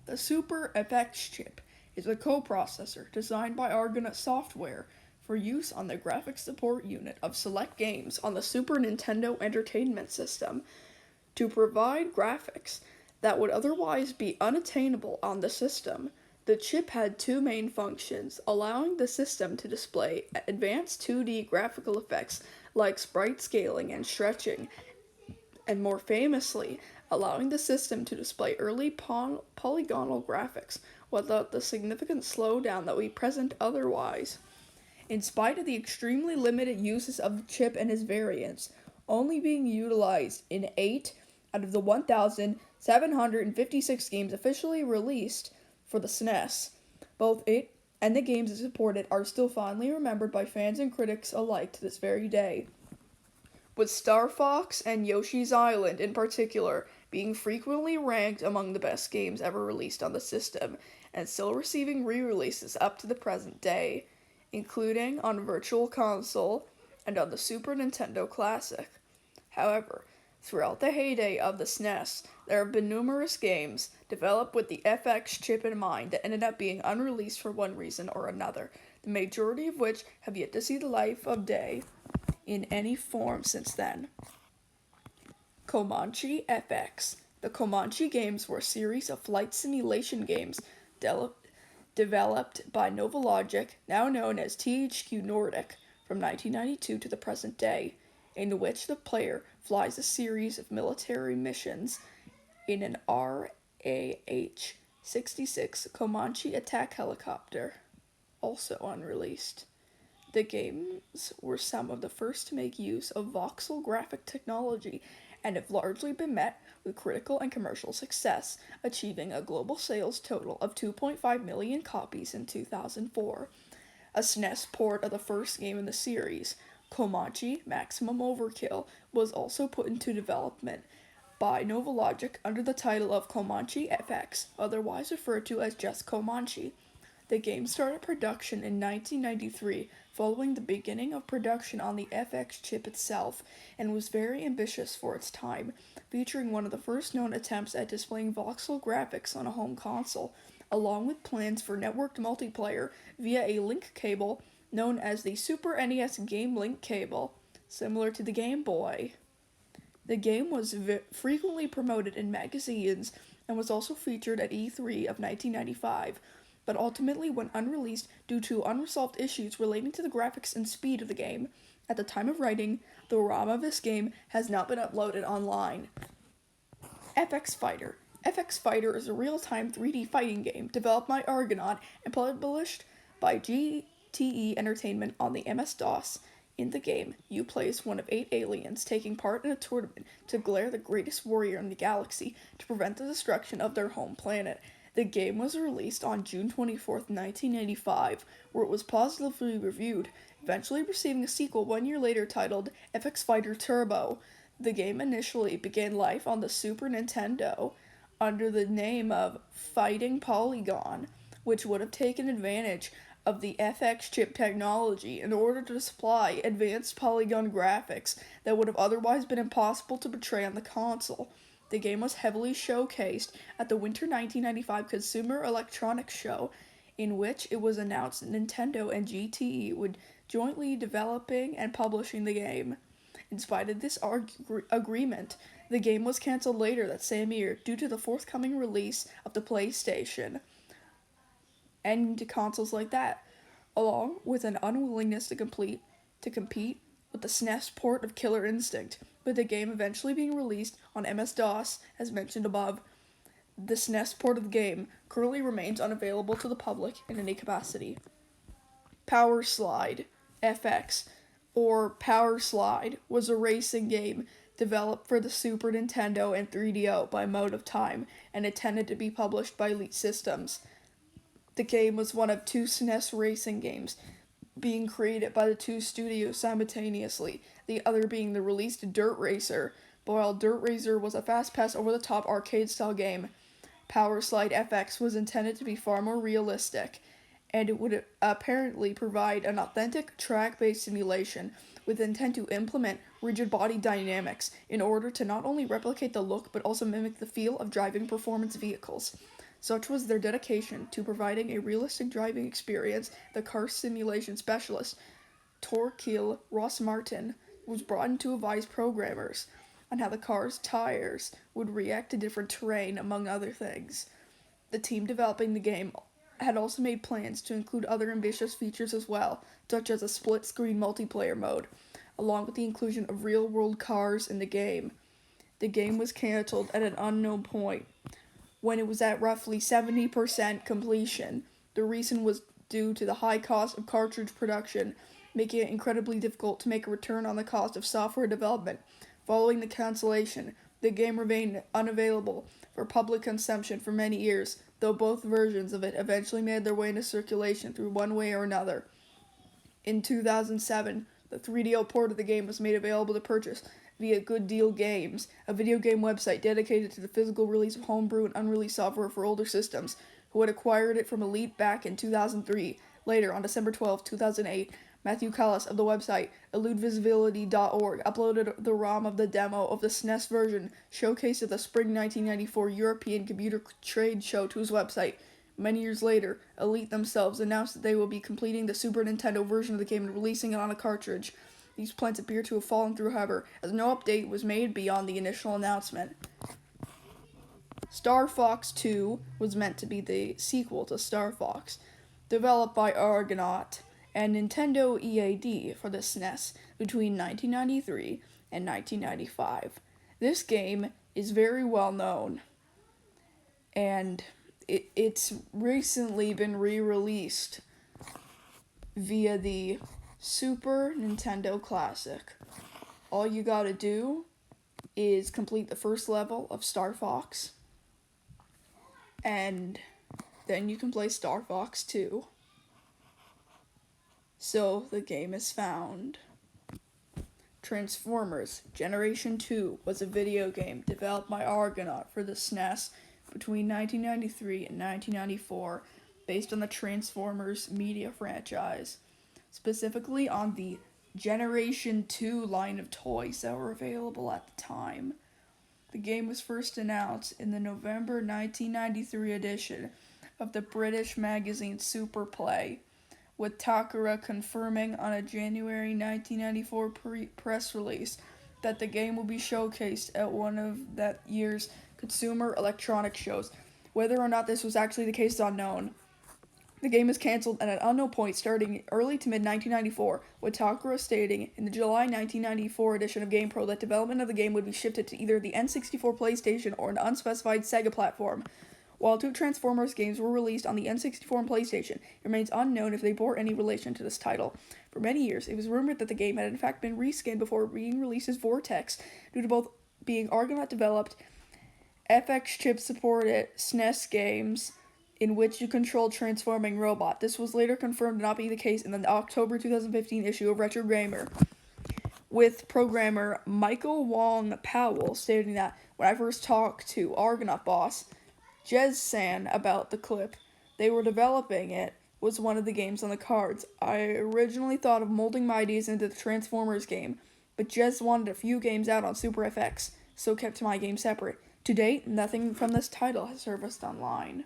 The Super FX chip is a coprocessor designed by Argonaut Software for use on the graphics support unit of select games on the Super Nintendo Entertainment System to provide graphics that would otherwise be unattainable on the system. The chip had two main functions, allowing the system to display advanced 2D graphical effects like sprite scaling and stretching, and more famously, allowing the system to display early polygonal graphics without the significant slowdown that we present otherwise. In spite of the extremely limited uses of the chip and its variants, only being utilized in 8 out of the 1,756 games officially released for the SNES, both it and the games it supported are still fondly remembered by fans and critics alike to this very day, with Star Fox and Yoshi's Island in particular being frequently ranked among the best games ever released on the system, and still receiving re-releases up to the present day, including on Virtual Console and on the Super Nintendo Classic. However, throughout the heyday of the SNES, there have been numerous games developed with the FX chip in mind that ended up being unreleased for one reason or another, the majority of which have yet to see the light of day in any form since then. Comanche FX. The Comanche games were a series of flight simulation games developed by Novalogic, now known as THQ Nordic, from 1992 to the present day, in which the player flies a series of military missions in an RAH-66 Comanche attack helicopter, also unreleased. The games were some of the first to make use of voxel graphic technology and have largely been met with critical and commercial success, achieving a global sales total of 2.5 million copies in 2004. A SNES port of the first game in the series, Comanche Maximum Overkill, was also put into development by Novalogic under the title of Comanche FX, otherwise referred to as just Comanche. The game started production in 1993, following the beginning of production on the FX chip itself, and was very ambitious for its time, featuring one of the first known attempts at displaying voxel graphics on a home console, along with plans for networked multiplayer via a link cable known as the Super NES Game Link Cable, similar to the Game Boy. The game was frequently promoted in magazines and was also featured at E3 of 1995, but ultimately went unreleased due to unresolved issues relating to the graphics and speed of the game. At the time of writing, the ROM of this game has not been uploaded online. FX Fighter. FX Fighter is a real-time 3D fighting game developed by Argonaut and published by GTE Entertainment on the MS-DOS. In the game, you play as one of 8 aliens taking part in a tournament to glare the greatest warrior in the galaxy to prevent the destruction of their home planet. The game was released on June 24, 1985, where it was positively reviewed, eventually receiving a sequel 1 year later titled FX Fighter Turbo. The game initially began life on the Super Nintendo under the name of Fighting Polygon, which would have taken advantage of the FX chip technology in order to supply advanced polygon graphics that would have otherwise been impossible to portray on the console. The game was heavily showcased at the Winter 1995 Consumer Electronics Show, in which it was announced that Nintendo and GTE would jointly developing and publishing the game. In spite of this agreement, the game was cancelled later that same year due to the forthcoming release of the PlayStation and consoles like that, along with an unwillingness to compete with the SNES port of Killer Instinct, with the game eventually being released on MS-DOS, as mentioned above. The SNES port of the game currently remains unavailable to the public in any capacity. Power Slide FX, or Power Slide, was a racing game developed for the Super Nintendo and 3DO by Mode of Time and intended to be published by Elite Systems. The game was one of 2 SNES racing games being created by the 2 studios simultaneously, the other being the released Dirt Racer, but while Dirt Racer was a fast-paced over-the-top arcade-style game, Power Slide FX was intended to be far more realistic, and it would apparently provide an authentic track-based simulation with intent to implement rigid body dynamics in order to not only replicate the look but also mimic the feel of driving performance vehicles. Such was their dedication to providing a realistic driving experience, the car simulation specialist, Torquil Ross Martin, was brought in to advise programmers on how the car's tires would react to different terrain, among other things. The team developing the game had also made plans to include other ambitious features as well, such as a split-screen multiplayer mode, along with the inclusion of real-world cars in the game. The game was cancelled at an unknown point, when it was at roughly 70% completion. The reason was due to the high cost of cartridge production, making it incredibly difficult to make a return on the cost of software development. Following the cancellation, the game remained unavailable for public consumption for many years, though both versions of it eventually made their way into circulation through one way or another. In 2007, the 3DO port of the game was made available to purchase via Good Deal Games, a video game website dedicated to the physical release of homebrew and unreleased software for older systems, who had acquired it from Elite back in 2003. Later, on December 12, 2008, Matthew Callis of the website eludevisibility.org uploaded the ROM of the demo of the SNES version showcased at the Spring 1994 European Computer Trade Show to his website. Many years later, Elite themselves announced that they will be completing the Super Nintendo version of the game and releasing it on a cartridge. These plans appear to have fallen through, however, as no update was made beyond the initial announcement. Star Fox 2 was meant to be the sequel to Star Fox, developed by Argonaut and Nintendo EAD for the SNES between 1993 and 1995. This game is very well known, and it's recently been re-released via the Super Nintendo Classic. All you gotta do is complete the first level of Star Fox, and then you can play Star Fox 2. So the game is found. Transformers Generation 2 was a video game developed by Argonaut for the SNES between 1993 and 1994, based on the Transformers media franchise, specifically on the Generation 2 line of toys that were available at the time. The game was first announced in the November 1993 edition of the British magazine Superplay, with Takara confirming on a January 1994 press release that the game will be showcased at one of that year's Consumer Electronics shows. Whether or not this was actually the case is unknown. The game was cancelled at an unknown point starting early to mid-1994, with Takara stating in the July 1994 edition of GamePro that development of the game would be shifted to either the N64 PlayStation or an unspecified Sega platform. While two Transformers games were released on the N64 and PlayStation, it remains unknown if they bore any relation to this title. For many years, it was rumored that the game had in fact been reskinned before being released as Vortex, due to both being Argonaut-developed, FX chip-supported SNES games in which you controlled transforming robot. This was later confirmed to not be the case in the October 2015 issue of Retro Gamer, with programmer Michael Wong Powell stating that, "When I first talked to Argonaut boss Jez-san about the clip they were developing, it was one of the games on the cards. I originally thought of molding my ideas into the Transformers game, but Jez wanted a few games out on Super FX, so kept my game separate. To date, nothing from this title has surfaced online."